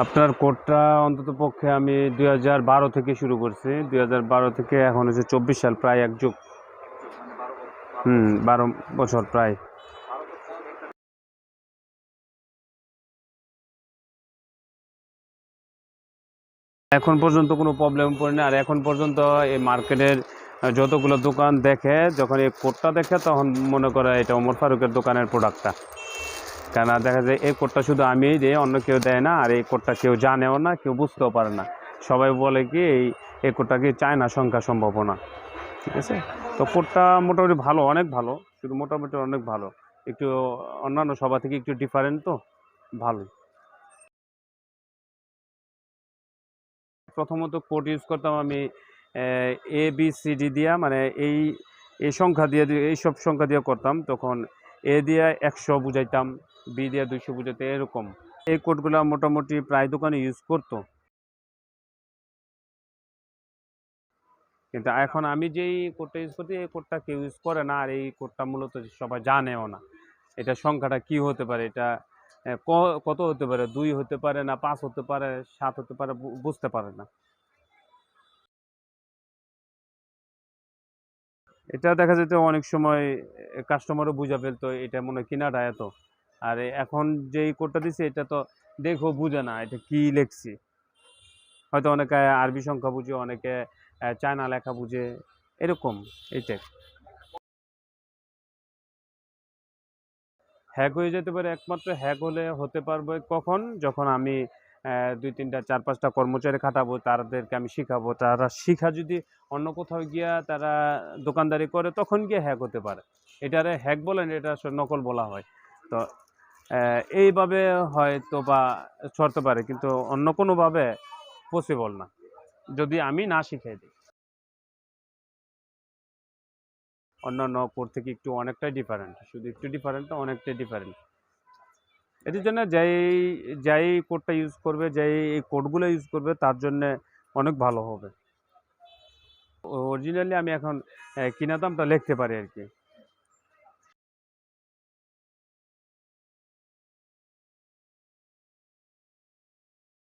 আপনার কোডটা অন্ততপক্ষে আমি 2012 থেকে শুরু করছি। 2012 থেকে এখন হচ্ছে 24 সাল, প্রায় এক যুগ। 12 বছর প্রায়। এখন পর্যন্ত কোনো প্রবলেম পড়েনি। আর এখন পর্যন্ত এই মার্কেটের যতগুলো দোকান দেখে, যখন এই কোডটা দেখে তখন মনে করে এটা ওমর ফারুকের দোকানের প্রোডাক্টটা। কেন দেখা যায় এই কোডটা শুধু আমিই দিই, অন্য কেউ দেয় না। আর এই কোডটা কেউ জানেও না, কেউ বুঝতেও পারে না। সবাই বলে কি এই কোডটা কি চায়না সংখ্যা সম্ভাবনা। ঠিক আছে, তো কোডটা মোটামুটি ভালো, অনেক ভালো। শুধু মোটামুটি অনেক ভালো, একটু অন্যান্য সবার থেকে একটু ডিফারেন্ট, তো ভালোই। প্রথমত কোড ইউজ করতাম আমি ABCD দিয়া, মানে এই সংখ্যা দিয়ে এইসব সংখ্যা দিয়ে করতাম। তখন A দিয়ে 100 বুঝাইতাম, B দিয়ে 200 বুঝাইতে, এরকম। এই কোডগুলো মোটামুটি প্রায় দোকানে ইউজ করতো। কিন্তু এখন আমি যেই কোডটা ইউজ করছি, এই কোডটা কেউ ইউজ করে না। আর এই কোডটা মূলত সবাই জানেও না। এটা সংখ্যাটা কি হতে পারে, এটা কত হতে পারে, 2 হতে পারে না 5 হতে পারে, 7 হতে পারে, বুঝতে পারে না। এটা দেখা যেত অনেক সময় কাস্টমারও বুঝা ফেলতো এটা মনে হয় কিনাটা এত। আর এখন যেই কোডটা দিছে এটা তো দেখো বুঝে না এটা কি লিখছি। হয়তো অনেকে আরবি সংখ্যা বুঝে, অনেকে চায়না লেখা বুঝে, এরকম। এইটাই হ্যাক হয়ে যেতে পারে। একমাত্র হ্যাক হতে পারবে কখন, যখন আমি 2-3টা 4-5টা কর্মচারী খাটাবো, তাদেরকে আমি শিখাবো। তারা শিখা যদি অন্য কোথাও গিয়া তারা দোকানদারি করে, তখন গিয়ে হ্যাক হতে পারে। এটারে হ্যাক বলেন, এটা আসলে নকল বলা হয়। তো এইভাবে হয়তো বা ছড়তে পারে, কিন্তু অন্য কোনোভাবে পসিবল না, যদি আমি না শিখাই দিই। অন্যান্য কোড থেকে একটু অনেকটাই ডিফারেন্ট, শুধু একটু ডিফারেন্ট না, অনেকটাই ডিফারেন্ট। এটির জন্য যেই যেই কোডটা ইউজ করবে, যেই এই কোডগুলো ইউজ করবে, তার জন্য অনেক ভালো হবে। অরিজিনালি আমি এখন কিনা দামটা লিখতে পারি আর কি।